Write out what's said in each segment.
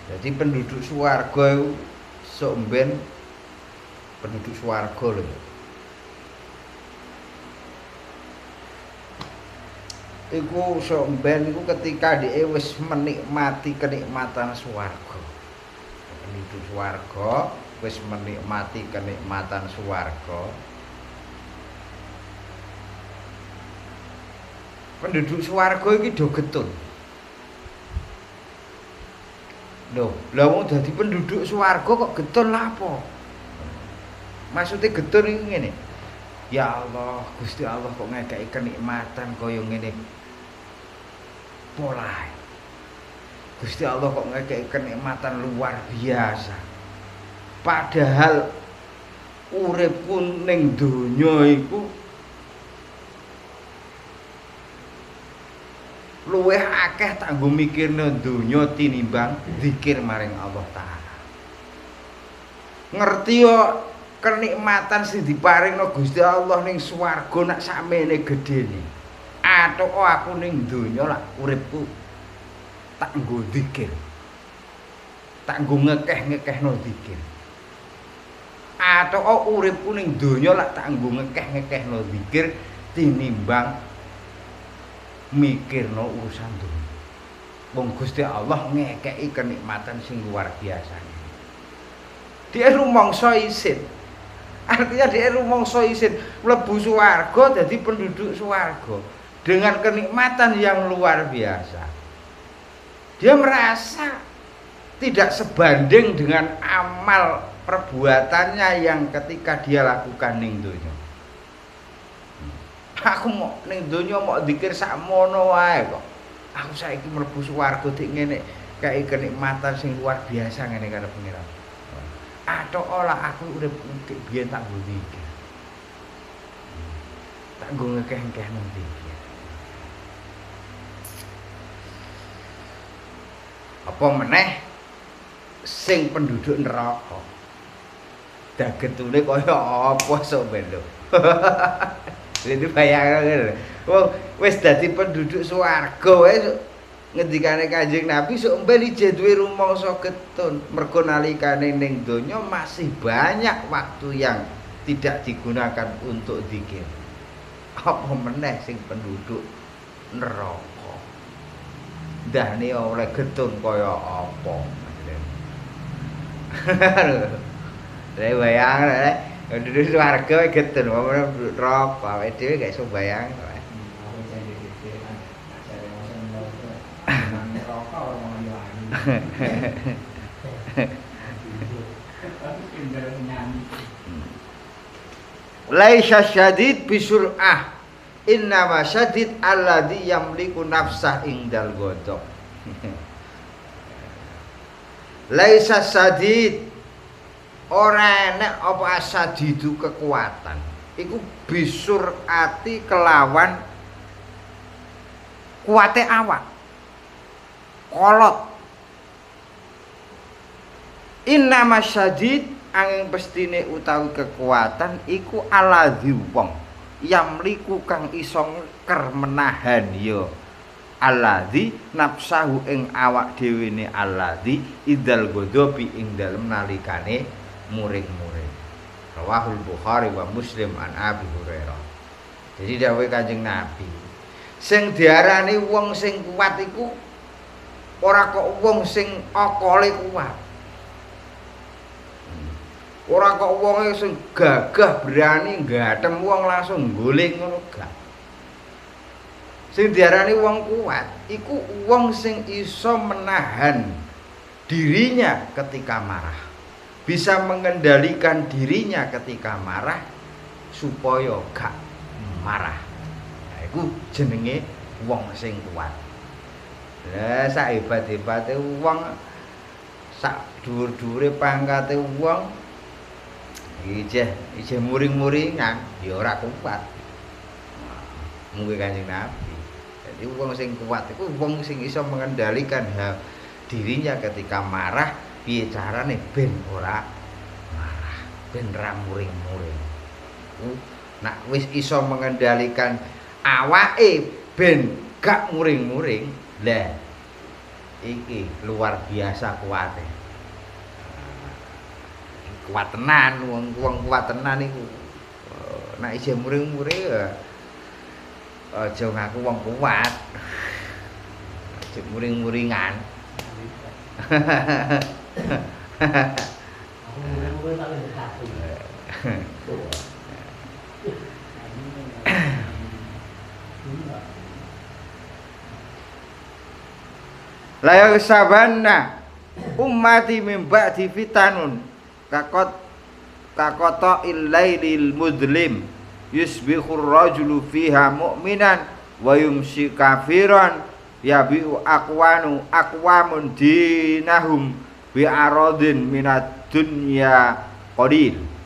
Jadi penduduk swarga iku sok mben penduduk swarga lho. Iku sok mben iku ketika dhek wis menikmati kenikmatan swarga. Penduduk swarga wis menikmati kenikmatan swarga. Penduduk swarga iki do getun. Lho, lha wong dadi penduduk swarga kok getun lha apa? Maksude getun iki ngene. Ya Allah, Gusti Allah kok ngekeki kenikmatan kaya ngene. Polahe. Gusti Allah kok ngekeki kenikmatan luar biasa. Padahal uripku ning donya iku luwih akeh tak nggo mikirno donya tinimbang zikir maring Allah Ta'ala. Ngerti yo kenikmatan sing diparingno Gusti Allah ning swarga nak sakmene gedene. Atok aku ning donya lak uripku tak nggo zikir. Tak nggo ngekeh-ngekehno zikir. Atok uripku ning donya lak tak nggo ngekeh-ngekehno zikir tinimbang mikirno urusan dunia. Wong Gusti Allah ngekeki kenikmatan sing luar biasa. Dia rumangsa isin. Artinya dia rumangsa isin mlebu swarga dadi penduduk swarga dengan kenikmatan yang luar biasa. Dia merasa tidak sebanding dengan amal perbuatannya yang ketika dia lakukan ning donya. Aku mau ning donya mau zikir sakmono wae kok. Aku saiki mlebu swarga dik ngene kae kenikmatan sing luar biasa ngene karo pengiran. Atok olah aku urip biyen tak nggo zikir. Tak nggo ngekeh-ngekeh nang zikir. Apa meneh sing penduduk neraka. Dagetune kaya apa sok ben lho. Itu bayangane. Wong wis dadi penduduk swarga wae ngendikane Kanjeng Nabi sok mben ije duwe rumangsa getun. Mergo nalikane ning donya masih banyak waktu yang tidak digunakan untuk zikir. Apa meneh sing penduduk neraka. Ndahne oleh getun kaya apa. Lah bayangane penduduk swarga getun, wong neraka awake dhewe gak iso bayang. Laisa syadid bisur'ah, innama syadid alladzi yamliku nafsah indal ghadab. Laisa syadid ora enek apa asadidu kekuatan. Iku bisur ati kelawan kuate awak. Kolot. Inna masyadid angin pestine utawi kekuatan iku aladzi wong yamliku kang iso ngeker menahan ya aladzi nafsahu ing awak dhewe ne aladzi idal ghadabi ing dalem nalikane muring-muring. Rawahul Bukhari wa Muslim an Abi Hurairah. Jadi dawuh Kanjeng Nabi, sing diarani wong sing kuat iku ora kok wong sing akale kuat. Ora kok wonge sing gagah berani nggatem wong langsung golek ngono gak. Sing diarani wong kuat iku wong sing iso menahan dirinya ketika marah. Bisa mengendalikan dirinya ketika marah supaya gak marah. Nah, iku jenenge wong sing kuat. Lah sak hebat-hebate wong, sak dhuwur-dhuwure pangkate wong ijeh muring-muringan ya ora kuat. Mungkin Kanjeng Nabi. Jadi wong sing kuat iku wong sing iso mengendalikan dirinya ketika marah. Piye carane ben ora marah, ben ra muring-muring. Nak wis iso mengendalikan awake ben gak muring-muring. Lah iki luar biasa kuate. Kuat tenan wong kuat tenan iku. Nek isih muring-muring ya aja ngaku wong kuat. Aja muring-muringan. La sabanna ummati min ba'di fitanun kakota illailil mudlim yusbihur rajulu fiha mu'minan wa yumsi kafiran yabi'u aqwamun dinahum bi'aradin minad dunya qalil.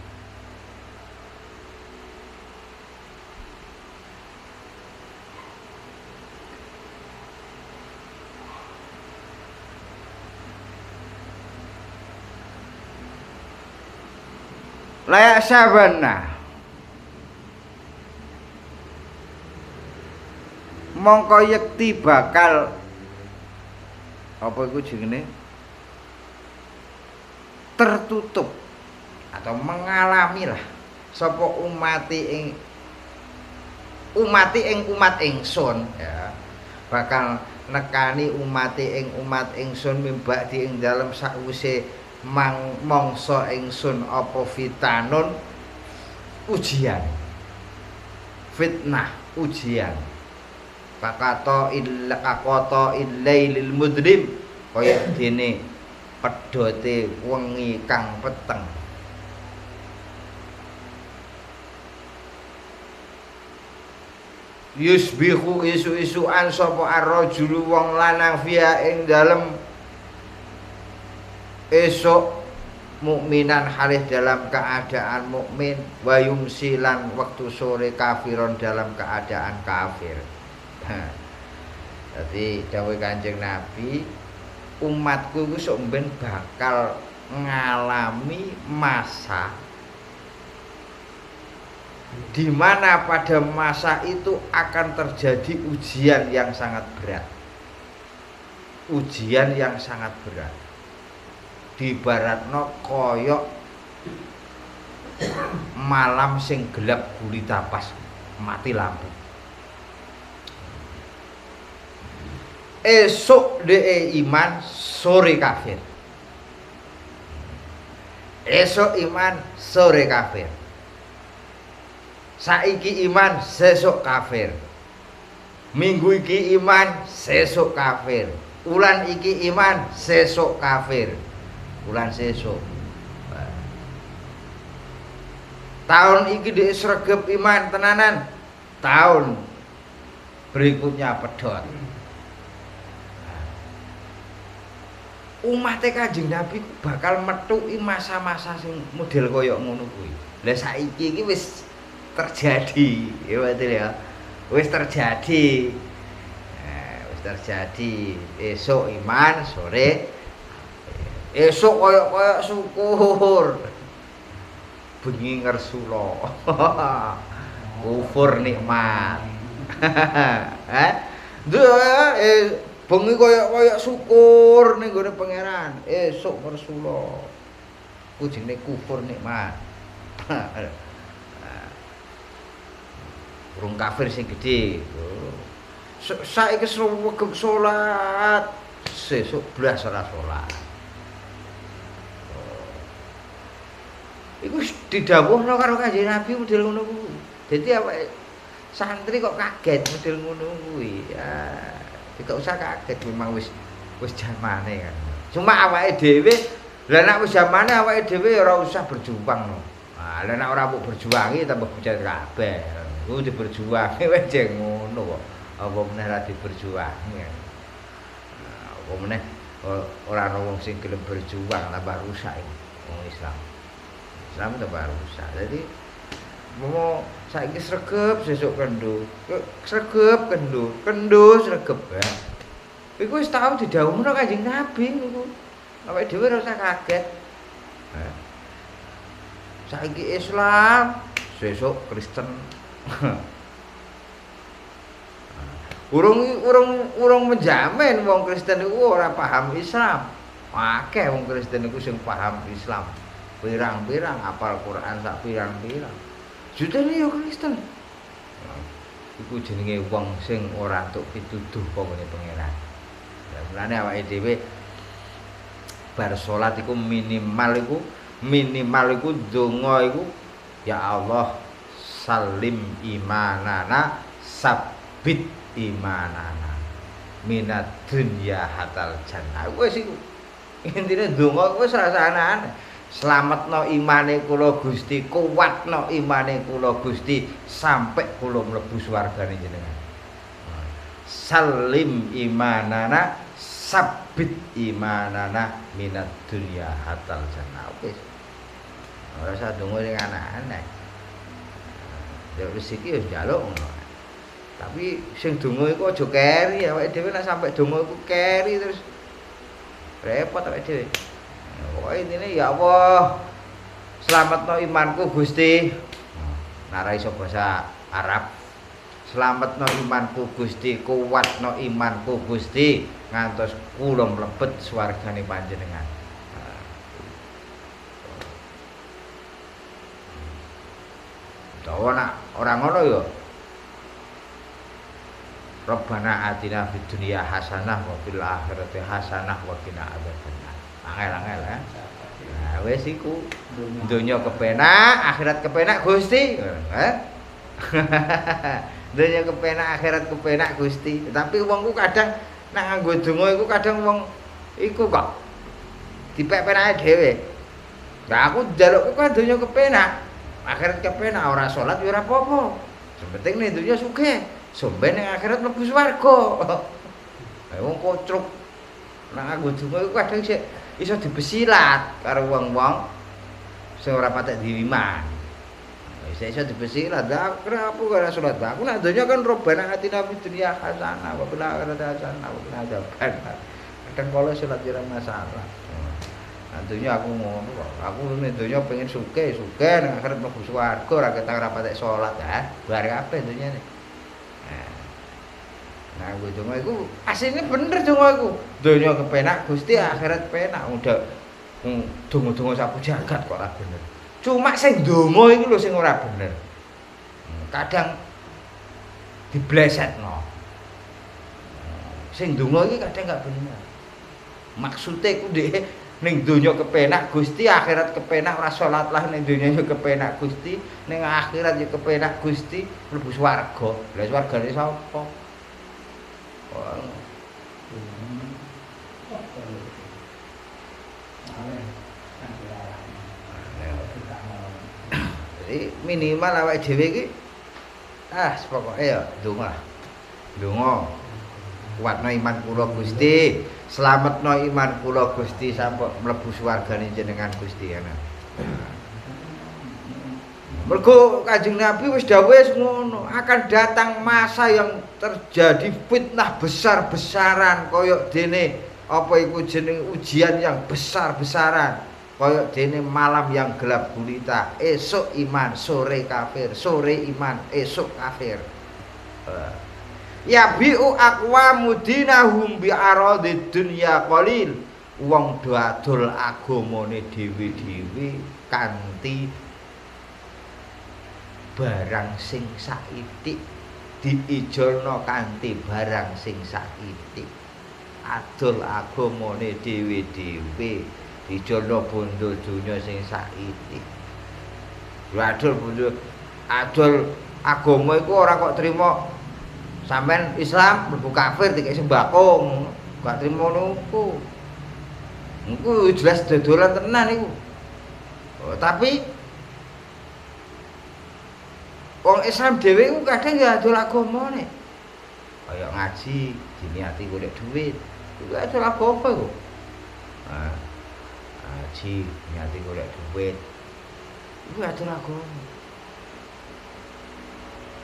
Layak sabana mongko yekti bakal apa iku jenenge tertutup atau mengalami lah sapa umat ingsun ya bakal nekani umat ingsun mimbak di ing dalem sakwise mangsa ingsun apa fitanun ujian fitnah ujian kakata illailil mudrim kaya dene pedote wengi kang peteng yusbihu isu-isuan sapa ar-rajulu wong lanang fiha ing dalem esok mukminan halih dalam keadaan mukmin wa yumsilan waktu sore kafiron dalam keadaan kafir. Jadi dawuh Kanjeng Nabi umatku iku sok ben bakal ngalami masa di mana pada masa itu akan terjadi ujian yang sangat berat. Ujian yang sangat berat. Dibaratno koyok malam sing gelap gulita pas mati lampu. Esok de iman sore kafir. Esok iman sore kafir. Saiki iman sesuk kafir. Minggu iki iman sesuk kafir. Ulan iki iman sesuk kafir. Bulan sesuk tahun iki dhek sregep iman tenanan tahun berikutnya pedhot umat Kanjeng Nabi bakal metuki masa-masa sing model kaya ngono kuwi lha saiki iki wis terjadi ya betul ya wis terjadi esuk iman sore esok koyok syukur bengi ngersula kufur nikmat bengi koyok syukur ning gone pangeran esok ngersula ku jenenge kufur nikmat urung kafir sing gedhe saiki sregep salat sesuk blas ora salat. Iku didhawuhno karo Kanjeng Nabi model ngono kuwi. Dadi awake santri kok kaget model ngono kuwi. Ya, tidak usah kaget memang wis jamane kan. Cuma awake dhewe, lah nek wis jamane awake dhewe ora usah berjuang no. Ah, lah nek ora mbok berjuangi tambah bocah kabeh. Ku diberjuangi wis jeng ngono kok. Apa meneh ra diberjuangi. Apa meneh ora ana wong sing gelem berjuang tambah rusak wong Islam. Islam tambah rusak. Jadi mau saiki sregep sesuk kendo. Sregep kendo sregep ya. Iku wis tau didhawuhno Kanjeng Nabi niku. Awake dhewe ora usah kaget. Saiki Islam, sesuk Kristen. Urung menjamin wong Kristen iku ora paham Islam. Akeh wong Kristen iku sing paham Islam. Pirang-pirang apal Quran sak pirang-pirang. Jutene yo Kristen. Iku jenenge wong sing ora entuk pituduh pokoknya pangeran. Ya mulane awake dhewe bar salat iku minimal iku donga iku ya Allah salim imanana sabit imanana minad dunya hatal jannah. Wis iku intine donga wis rasane slametno imane kula Gusti, kuwatno imane kula Gusti sampai kula mlebu swargane jenengan. Salim imanana sabit imanana minad dunya hatal jannah. Wis ora usah donga ning aneh-aneh. Ya rezeki wis njaluk ngono. Tapi sing donga iku aja keri, awake dhewe nek sampe donga iku keri terus repot awake dhewe. Pokoke intine ya Allah, slametno imanku Gusti. Nah, ora iso basa Arab. Slametno imanku Gusti, kuwatno imanku Gusti ngantos kula mlebet swargane panjenengan. Dawa nak ora ngono ya. Rabbana atina fid dunya hasanah wa fil akhirati hasanah wa qina adzabannar. Angel-angel ya. Nah, wis iku. Donya kepenak, akhirat kepenak Gusti. Donya kepenak, akhirat kepenak Gusti. Tapi wong ku kadang nek nganggo donga iku kadang wong iku kok dipek-penake dhewe. Lah aku njalukku kan donya kepenak, akhirat kepenak, ora salat ya ora apa-apa. Sing penting nek donya sugih, somben ning akhirat mlebu swarga. Wong kocruk nek nganggo donga iku kadang sik iso dibesilat karo wong-wong sing ora patek diiman. Iso dibesilat. Lah kenapa ora salat? Aku nek donya kan robana atina fid dunya hasanah wa fil akhirati hasanah wa qina adzabannar. Kadang kala salat ora masalah. Nah donya aku ngono kok. Aku nek donya pengen sugih ning akhirat mlebu swarga ora ketang ora patek salat ya. Bar kabeh donyane. Nah, gue donga iku asline bener donga iku. Donya kepenak Gusti, akhirat penak. Udah donga-donga sapu jagat kok ora bener. Cuma sing donga iku lho sing ora bener. Kadang diblesetno. Sing donga iki kadang gak bener. Maksude ku dhek ning donya kepenak Gusti, akhirat kepenak ora salat lah ning donya yo kepenak Gusti, ning akhirat yo kepenak Gusti, mlebu swarga. Lah swargane sapa? Jadi minimal awake dhewe iki pokoke ya donga. Donga. Kuatno iman kula Gusti, slametno iman kula Gusti sampe mlebu swargane jenengan Gusti ana. Mergo Kanjeng Nabi wis dawuh ngono, akan datang masa yang terjadi fitnah besar-besaran kaya dene apa iku jeneng ujian yang besar-besaran kaya dene malam yang gelap gulita, esuk iman, sore kafir, sore iman, esuk kafir. Ya bi'u aqwamu dinahum bi aradid dunya qalil. Wong do adol agamane dhewe-dhewe kanthi barang sing saithik, diijolno kanthi barang sing saithik. Adol agamane dhewe-dhewe, diijolno bondo donya sing saithik. Adol agama iku ora kok trima sampean Islam mlebu kafir dikek sembako, gak trima ngono. Iku jelas dodolan tenan iku. Tapi wong Islam dhewe ku kadang ya adol agamane. Kaya ngaji, diniati golek dhuwit. Iku adol agama iku. Ngaji, niati golek dhuwit. Iku adol agama.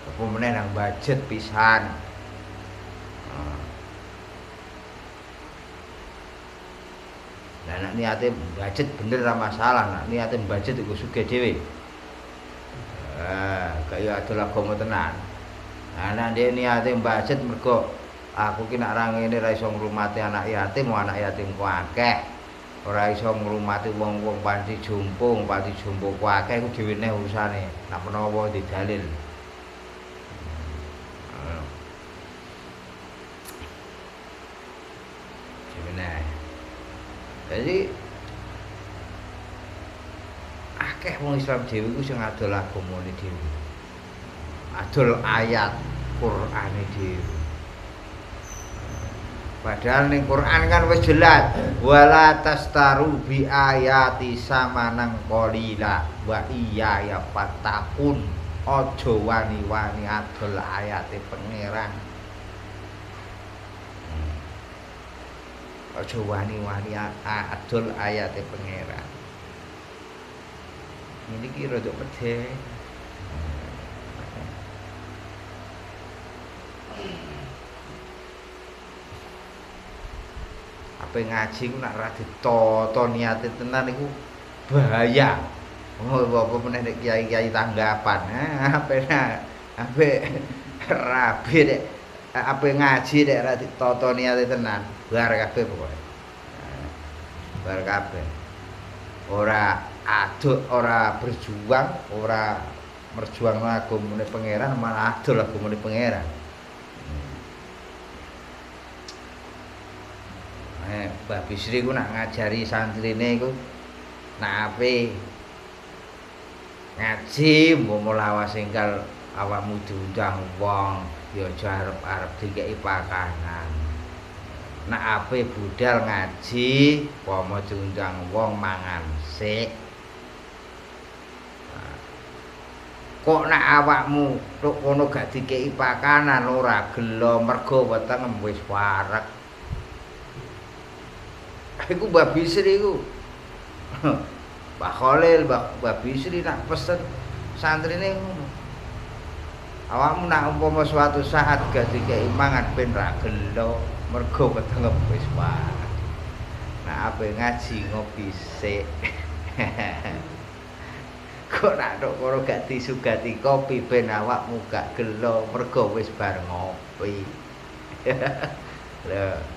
Apa meneh nang budget pisan. Lah nek niate budget bener ra masalah, nek niate budget iku sugih dhewe. Kaya adol agama tenan. Ana ndek niate mbajet mergo aku ki nek ra ngene ra iso ngrumati anak yatim ku akeh. Ora iso ngrumati wong-wong panti jompo ku akeh ku dhewe neh urusane. Nek menawa didalil. Dhewe neh. Jadi akeh wong Islam dhewe iku sing adol agamane dhewe. Adol ayat Qur'ane dhewe. Padahal ning Quran kan wis jelas wala tastaru bi ayati samanan qalila wa iya ya fatakun aja wani-wani adol ayate pangeran. Aja wani-wani adol ayate pangeran. Ini ki rada pedhe. Apa ngaji ku nek ra ditata niate tenan iku bahaya. Oh, apa meneh nek kiai-kiai tanggapan. Ape rabi nek ape ngaji nek ra ditata niate tenan, bar kabeh pokoke. Bar kabeh. Ora aduk, ora berjuang, ora merjuangno agamane pangeran, malah adol agamane pangeran. Mbah Bisri ku nak ngajari santrine iku nak ape ngaji mbok lawas enggal awakmu diundang wong ya aja arep-arep dikeki pakanan. Nak ape budal ngaji umpama diundang wong mangan sik. Kok nak awakmu tok kono gak dikeki pakanan ora gelo mergo weteng wis wareg. Iku Mbah Bisri iku. Mbah Khalil, Mbah Bisri nak pesen santrine ngono. Awakmu nak umpama suatu saat gak dikeki mangan ben ra gelo mergo weteng wis wareg. Nak ape ngaji ngopi sik. Kok nak tok kono gak disugati kopi ben awakmu gak gelo mergo wis bar ngopi. Lho.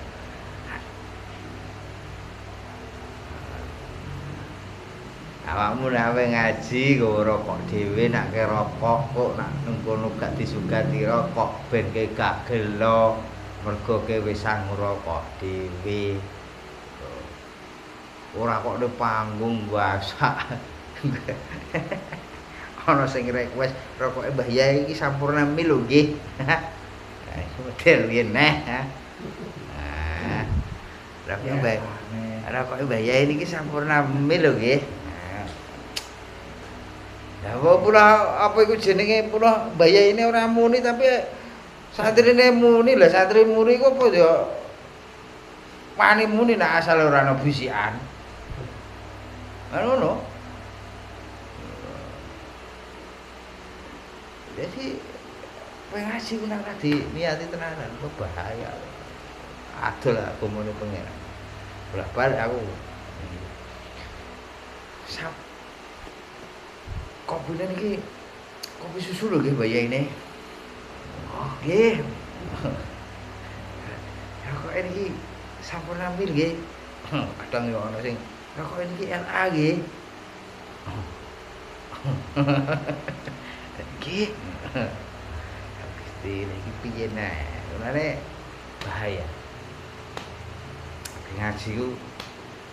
Awakmu nek ngaji kok rokok dhewe nak ke rokok kok nak nang kono gak disugati rokok ben ke gak gelo mergo ke wis sang rokok dhewe. Ora kok ning panggung wasak. Ana sing request rokoke Mbah Yai iki sampurna mil lho nggih. Model ngene. Rokoke Mbah Yai niki sampurna mil lho nggih. Ya apa iku jenenge pula Mbah Yai ini ora muni tapi santrine muni lah santri muni kok apa ya wani muni nek asal ora ana bisikan. Ngono. Jadi pengaji ku nek niati tenanan kok bahaya. Adol agamane pangeran. Bolak-balik aku. Kopi niki kopi susu lho nggih Mbah Yai ini. Oh, nggih. Rokok niki sampurna mil nggih. Kadang yo ana sing rokok niki LA nggih. Nggih. Gusti niki piye nah? Mulane bahaya. Ngaji ku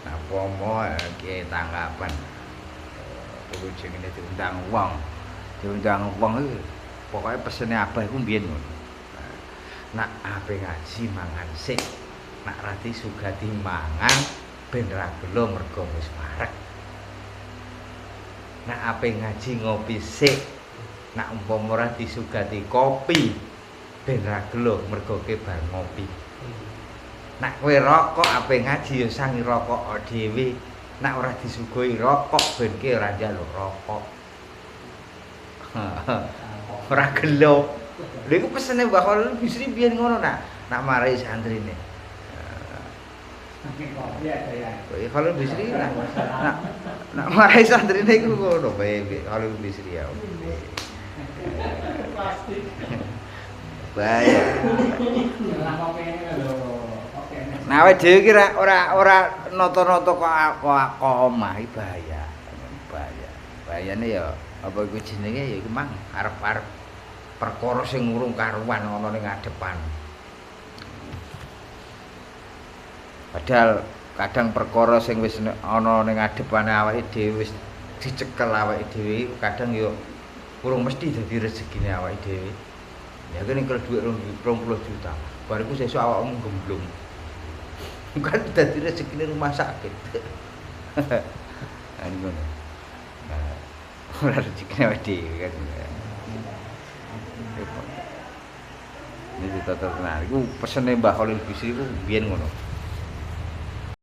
napa ki tanggapan kudu jenenge diundang wong iki pokoke pesene abah iku mbiyen ngono. Nak ape ngaji mangan sik, nak ra disugati mangan ben ra gelo mergo wis marek. Nak ape ngaji ngopi sik, nak umpama ora disugati kopi ben ra gelo mergo ke bar ngopi. Nak kowe rokok ape ngaji ya sangi rokok dhewe. Nak ora disuguhi rokok ben ki ora njaluk rokok. Ora gelo. Lha iku pesene Mbah Khalil Bisri biyen ngono nak marai santrine. Kok Khalil Bisri nak marai santrine iku ngono bae Khalil Bisri ya. Bahaya. Nah, awake dhewe iki ora nata-nata kok omah iki bahaya. Bahaya. Bahayane ya apa iku jenenge ya iku mang arep-arep perkara sing urung karuan ana ning ngadepan. Padahal kadang perkara sing wis ana ning ngadepane awake dhewe wis dicekel awake dhewe kadang ya urung mesti dadi rezekine awake dhewe. Ya kene kalau dhuwit 20 juta, bariku sesuk awakmu gemblung. Bukan dadi rezekine rumah sakit. Ani ngono. Nah, ora rezekine awake dhewe kan. Ini tata tenan. Iku pesene Mbah Khalil Bisri iku biyen ngono.